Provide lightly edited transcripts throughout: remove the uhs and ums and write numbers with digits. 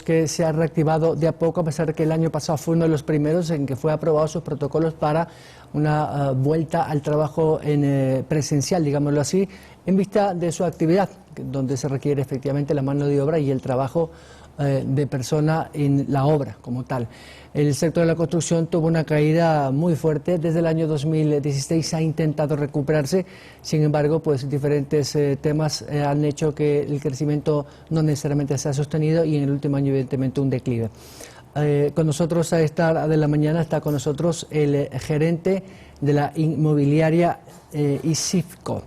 que se ha reactivado de a poco, a pesar de que el año pasado fue uno de los primeros en que fue aprobado sus protocolos para una vuelta al trabajo en presencial, digámoslo así, en vista de su actividad, donde se requiere efectivamente la mano de obra y el trabajo de persona en la obra como tal. El sector de la construcción tuvo una caída muy fuerte. Desde el año 2016 ha intentado recuperarse, sin embargo, pues diferentes temas han hecho que el crecimiento no necesariamente se ha sostenido y en el último año evidentemente un declive. Con nosotros a esta hora de la mañana está con nosotros el gerente de la inmobiliaria ISIFCO.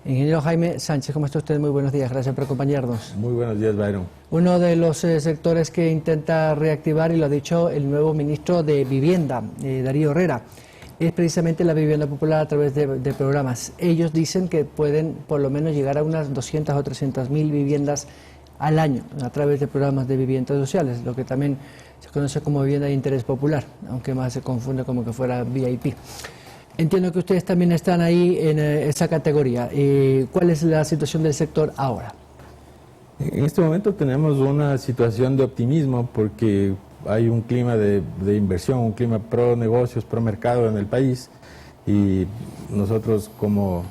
Ingeniero Jaime Sánchez, ¿cómo está usted? Muy buenos días, gracias por acompañarnos. Muy buenos días, Byron. Uno de los sectores que intenta reactivar, y lo ha dicho el nuevo ministro de Vivienda, Darío Herrera, es precisamente la vivienda popular a través de programas. Ellos dicen que pueden por lo menos llegar a unas 200 o 300 mil viviendas al año a través de programas de viviendas sociales, lo que también se conoce como vivienda de interés popular, aunque más se confunde como que fuera VIP. Entiendo que ustedes también están ahí en esa categoría. ¿Cuál es la situación del sector ahora? En este momento tenemos una situación de optimismo porque hay un clima de inversión, un clima pro negocios, pro mercado en el país, y nosotros como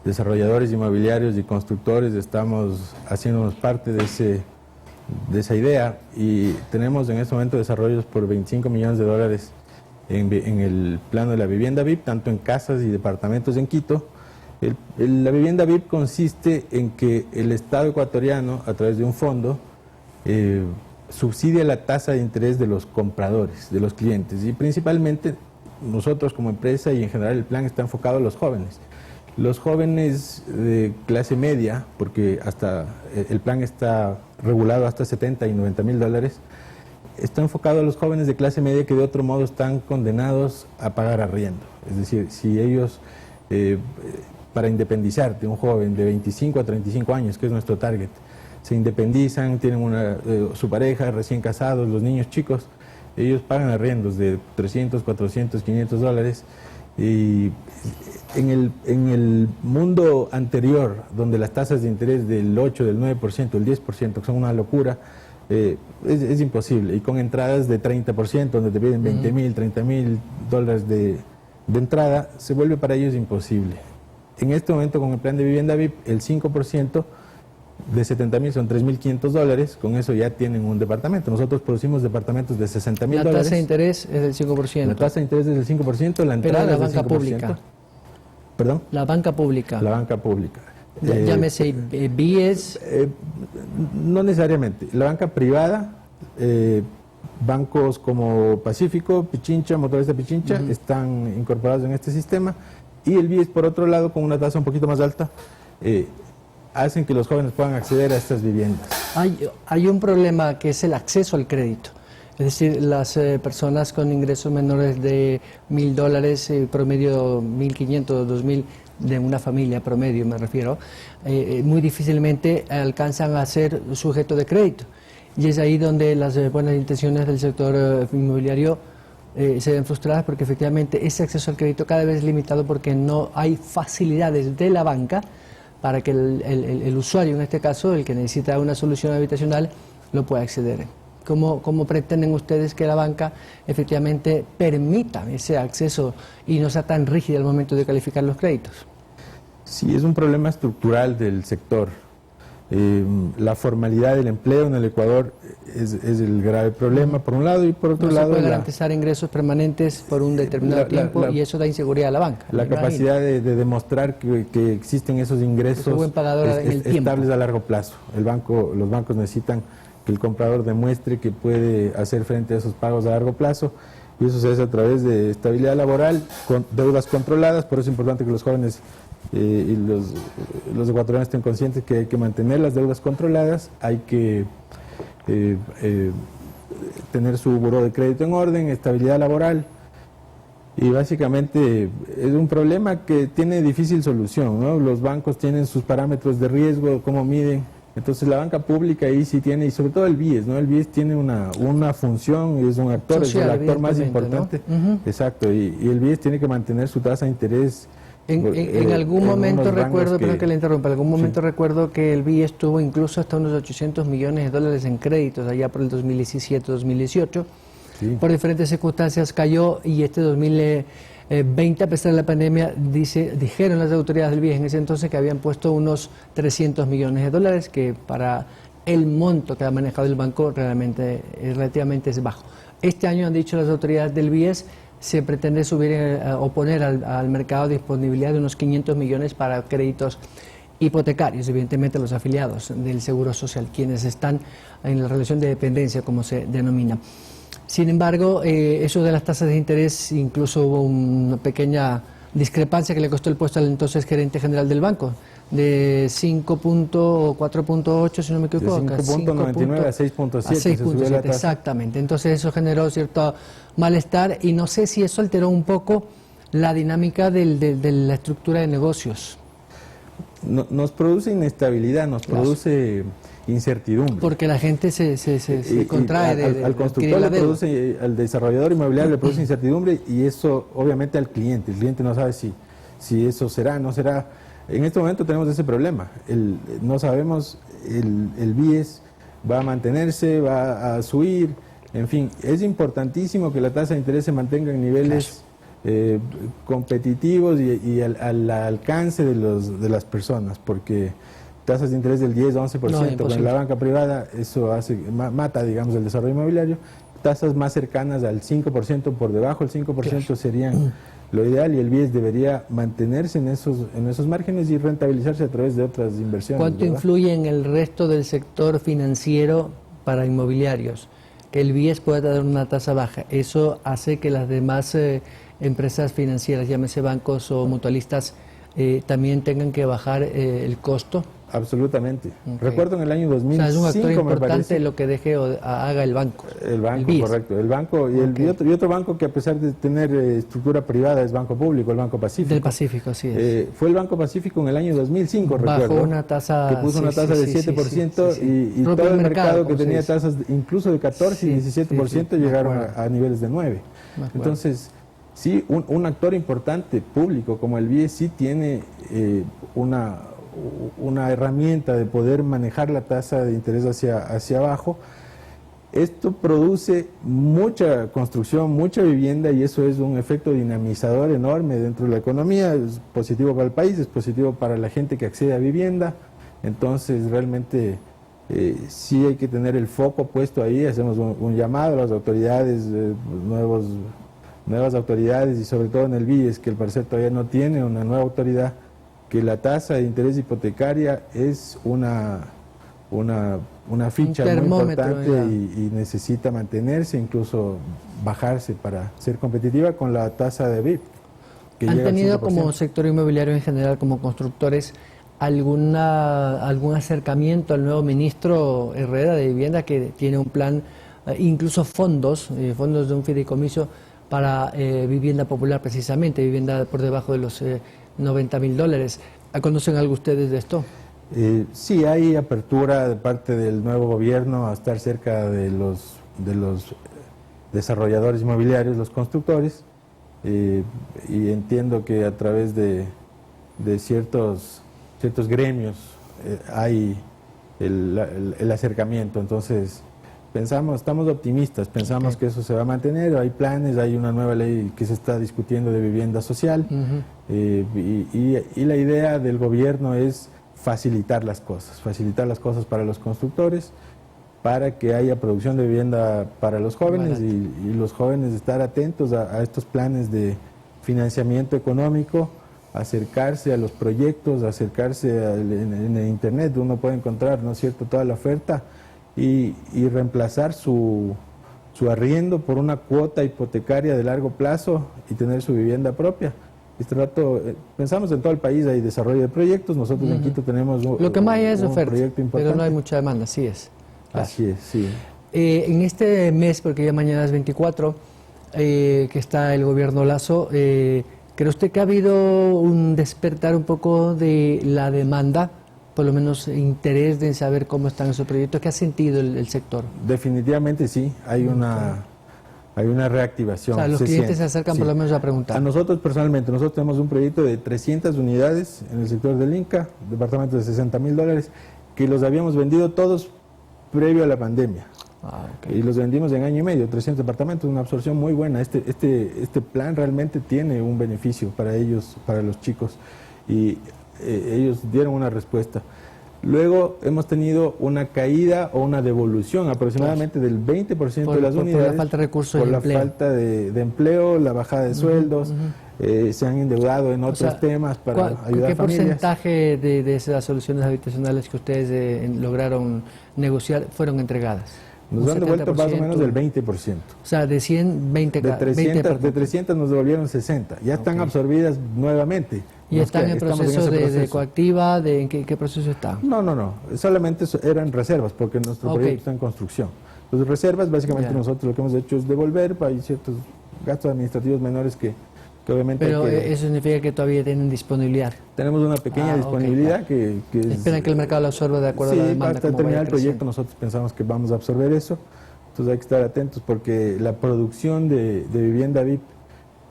desarrolladores inmobiliarios y constructores estamos haciéndonos parte de esa idea, y tenemos en este momento desarrollos por 25 millones de dólares en el plano de la vivienda VIP, tanto en casas y departamentos en Quito. La vivienda VIP consiste en que el Estado ecuatoriano, a través de un fondo, subsidia la tasa de interés de los compradores, de los clientes, y principalmente nosotros como empresa y en general el plan está enfocado a los jóvenes. Los jóvenes de clase media, porque hasta el plan está regulado hasta 70 y 90 mil dólares, está enfocado a los jóvenes de clase media que de otro modo están condenados a pagar arriendo. Es decir, si ellos, para independizarte, un joven de 25 a 35 años, que es nuestro target, se independizan, tienen su pareja, recién casados, los niños chicos, ellos pagan arriendos de 300, 400, 500 dólares. Y en el mundo anterior, donde las tasas de interés del 8, del 9%, del 10%, que son una locura, es imposible, y con entradas de 30%, donde te piden 20 mil, 30 mil dólares de entrada, se vuelve para ellos imposible. En este momento, con el plan de vivienda VIP, el 5% de 70 mil son 3.500 dólares, con eso ya tienen un departamento. Nosotros producimos departamentos de 60 mil dólares. La tasa de interés es del 5%. La tasa de interés es del 5%, la entrada pero la es del banca 5%. Pública. ¿Perdón? La banca pública. La banca pública. Llámese BIES. No necesariamente. La banca privada, bancos como Pacífico, Pichincha, Motorista Pichincha, están incorporados en este sistema, y el BIES, por otro lado, con una tasa un poquito más alta, hacen que los jóvenes puedan acceder a estas viviendas. Hay un problema que es el acceso al crédito. Es decir, las personas con ingresos menores de 1.000 dólares, promedio 1.500, 2.000, de una familia promedio me refiero, muy difícilmente alcanzan a ser sujeto de crédito. Y es ahí donde las buenas intenciones del sector inmobiliario se ven frustradas, porque efectivamente ese acceso al crédito cada vez es limitado porque no hay facilidades de la banca para que el usuario, en este caso, el que necesita una solución habitacional, lo pueda acceder. ¿Cómo pretenden ustedes que la banca efectivamente permita ese acceso y no sea tan rígida al momento de calificar los créditos? Sí, es un problema estructural del sector. La formalidad del empleo en el Ecuador es el grave problema, por un lado, y por otro lado... No se puede garantizar ingresos permanentes por un determinado tiempo, y eso da inseguridad a la banca. La capacidad de demostrar que existen esos ingresos estables a largo plazo. Los bancos necesitan que el comprador demuestre que puede hacer frente a esos pagos a largo plazo, y eso se hace a través de estabilidad laboral, con deudas controladas. Por eso es importante que los jóvenes y los ecuatorianos estén conscientes que hay que mantener las deudas controladas, hay que tener su buró de crédito en orden, estabilidad laboral, y básicamente es un problema que tiene difícil solución, ¿no? Los bancos tienen sus parámetros de riesgo, cómo miden. Entonces la banca pública ahí sí tiene, y sobre todo el BIES, ¿no? El BIES tiene una función, es un actor, social, es el actor más importante. ¿No? Exacto, y el BIES tiene que mantener su tasa de interés En algún momento recuerdo, que, perdón que le interrumpa, en algún momento sí. recuerdo que el BIES tuvo incluso hasta unos 800 millones de dólares en créditos allá por el 2017-2018. Sí. Por diferentes circunstancias cayó y este 2020, a pesar de la pandemia, dijeron las autoridades del BIES en ese entonces que habían puesto unos 300 millones de dólares, que para el monto que ha manejado el banco relativamente es bajo. Este año han dicho las autoridades del BIES se pretende o poner al mercado disponibilidad de unos 500 millones para créditos hipotecarios, evidentemente los afiliados del Seguro Social, quienes están en la relación de dependencia, como se denomina. Sin embargo, eso de las tasas de interés, incluso hubo una pequeña discrepancia que le costó el puesto al entonces gerente general del banco, de 5 o 4.8, si no me equivoco. De 5.99 a 6.7. Exactamente. Entonces eso generó cierto malestar y no sé si eso alteró un poco la dinámica de la estructura de negocios. Nos produce inestabilidad, nos produce incertidumbre. Porque la gente se contrae al constructor le produce, al desarrollador inmobiliario le produce incertidumbre y eso obviamente al cliente. El cliente no sabe si eso será, no será. En este momento tenemos ese problema. No sabemos, el BIES va a mantenerse, va a subir, en fin. Es importantísimo que la tasa de interés se mantenga en niveles competitivos y al alcance de las personas, porque tasas de interés del 10-11% con la banca privada, eso mata, digamos, el desarrollo inmobiliario. Tasas más cercanas al 5%, por debajo del 5% serían lo ideal, y el BIES debería mantenerse en esos márgenes y rentabilizarse a través de otras inversiones. ¿Cuánto influye en el resto del sector financiero para inmobiliarios que el BIES pueda dar una tasa baja? Eso hace que las demás empresas financieras, llámese bancos o mutualistas, también tengan que bajar el costo. Absolutamente. Recuerdo en el año 2005, es un actor importante me parece, lo que haga el banco. El banco, correcto. El banco y otro banco que, a pesar de tener estructura privada, es banco público, el Banco Pacífico. Del Pacífico, así es. Fue el Banco Pacífico en el año 2005, recuerdo. Bajó una tasa, que puso una tasa de 7% y todo el mercado que tenía tasas incluso de 14 y 17% llegaron a niveles de 9. Entonces, sí, un actor importante público como el BIES sí tiene una herramienta de poder manejar la tasa de interés hacia abajo. Esto produce mucha construcción, mucha vivienda, y eso es un efecto dinamizador enorme dentro de la economía. Es positivo para el país, es positivo para la gente que accede a vivienda. Entonces realmente sí hay que tener el foco puesto ahí. Hacemos un llamado a las autoridades, nuevas autoridades, y sobre todo en el BIES, que al parecer todavía no tiene una nueva autoridad, que la tasa de interés hipotecaria es una ficha muy importante y necesita mantenerse, incluso bajarse para ser competitiva con la tasa de BIP. ¿Han tenido como sector inmobiliario en general, como constructores, algún acercamiento al nuevo ministro Herrera de Vivienda, que tiene un plan, incluso fondos de un fideicomiso para vivienda popular, precisamente, vivienda por debajo de los $90.000? ¿Conocen algo ustedes de esto? Sí, hay apertura de parte del nuevo gobierno a estar cerca de los desarrolladores inmobiliarios, los constructores, y entiendo que a través de ciertos gremios hay el acercamiento. Entonces estamos optimistas, pensamos que eso se va a mantener. Hay planes, hay una nueva ley que se está discutiendo de vivienda social, y la idea del gobierno es facilitar las cosas para los constructores, para que haya producción de vivienda para los jóvenes, y los jóvenes estar atentos a estos planes de financiamiento económico, acercarse a los proyectos, acercarse en el internet. Uno puede encontrar, ¿no es cierto?, toda la oferta, y reemplazar su arriendo por una cuota hipotecaria de largo plazo y tener su vivienda propia. Este rato pensamos en todo el país hay desarrollo de proyectos. Nosotros en Quito tenemos lo que más hay es oferta, proyecto importante, pero no hay mucha demanda, así es. Así es, sí. En este mes, porque ya mañana es 24, que está el gobierno Lasso, ¿cree usted que ha habido un despertar un poco de la demanda, por lo menos interés de saber cómo están esos proyectos? ¿Qué ha sentido el sector? Definitivamente sí, hay hay una reactivación. O sea, los clientes se acercan sí. por lo menos a preguntar. A nosotros personalmente, nosotros tenemos un proyecto de 300 unidades en el sector del Inca, departamento de $60.000, que los habíamos vendido todos previo a la pandemia. Okay. Y los vendimos en año y medio, 300 departamentos, una absorción muy buena. Este plan realmente tiene un beneficio para ellos, para los chicos, y ellos dieron una respuesta. Luego hemos tenido una caída o una devolución aproximadamente del 20% de las unidades. Por la falta de recursos por de la empleo. falta de empleo, la bajada de sueldos, se han endeudado en otros temas para ayudar a familias. ¿Qué porcentaje de esas soluciones habitacionales que ustedes lograron negociar fueron entregadas? Nos han devuelto más o menos del 20%. O sea, de 100, 20 de 300 nos devolvieron 60. Ya están absorbidas nuevamente. ¿Y están en proceso de coactiva? ¿En qué proceso están? No. Solamente eran reservas, porque nuestro proyecto está en construcción. Entonces, reservas, básicamente nosotros lo que hemos hecho es devolver, hay ciertos gastos administrativos menores que obviamente... Pero eso significa que todavía tienen disponibilidad. Tenemos una pequeña disponibilidad que esperan que el mercado lo absorba de acuerdo a la demanda. Sí, hasta terminar el proyecto nosotros pensamos que vamos a absorber eso. Entonces hay que estar atentos porque la producción de vivienda VIP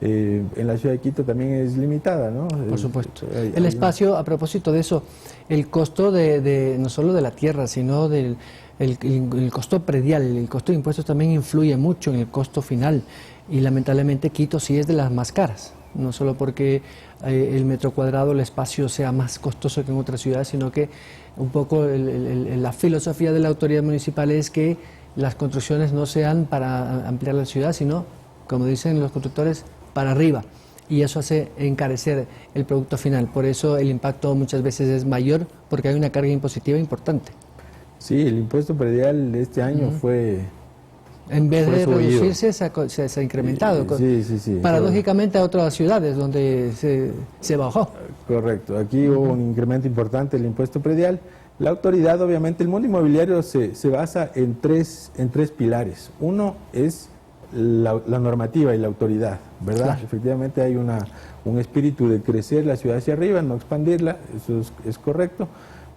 en la ciudad de Quito también es limitada, ¿no? Por supuesto. El espacio, a propósito de eso, el costo no solo de la tierra, sino del el costo predial, el costo de impuestos también influye mucho en el costo final. Y lamentablemente Quito sí es de las más caras, no solo porque el metro cuadrado, el espacio sea más costoso que en otras ciudades, sino que un poco la filosofía de la autoridad municipal es que las construcciones no sean para ampliar la ciudad, sino, como dicen los constructores, para arriba. Y eso hace encarecer el producto final. Por eso el impacto muchas veces es mayor, porque hay una carga impositiva importante. Sí, el impuesto predial de este año fue... En vez de reducirse, se ha incrementado. Sí. Paradójicamente a otras ciudades donde se bajó. Correcto. Aquí hubo un incremento importante del impuesto predial. La autoridad, obviamente, el mundo inmobiliario se basa en tres pilares. Uno es la normativa y la autoridad, ¿verdad? Claro. Efectivamente hay un espíritu de crecer la ciudad hacia arriba, no expandirla, eso es correcto.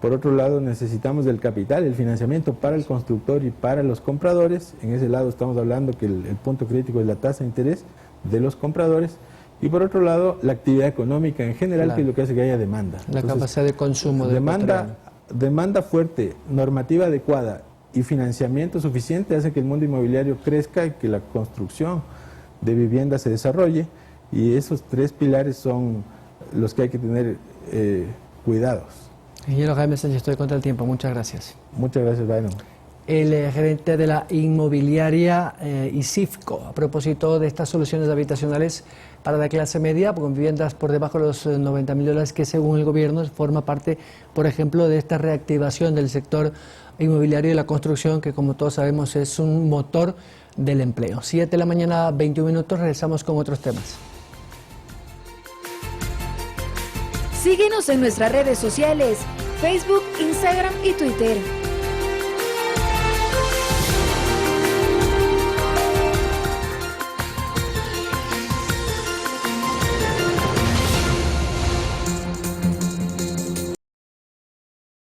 Por otro lado, necesitamos del capital, el financiamiento para el constructor y para los compradores. En ese lado estamos hablando que el punto crítico es la tasa de interés de los compradores. Y por otro lado, la actividad económica en general, claro, que es lo que hace que haya demanda. La capacidad de consumo de demanda fuerte, normativa adecuada y financiamiento suficiente hace que el mundo inmobiliario crezca y que la construcción de vivienda se desarrolle. Y esos tres pilares son los que hay que tener cuidados. Ingeniero Jaime Sánchez, estoy contra el tiempo. Muchas gracias. Muchas gracias, Byron. El gerente de la inmobiliaria ISIFCO, a propósito de estas soluciones habitacionales para la clase media, con viviendas por debajo de los $90.000, que según el gobierno forma parte, por ejemplo, de esta reactivación del sector inmobiliario y la construcción, que como todos sabemos es un motor del empleo. 7 de la mañana, 21 minutos, regresamos con otros temas. Síguenos en nuestras redes sociales, Facebook, Instagram y Twitter.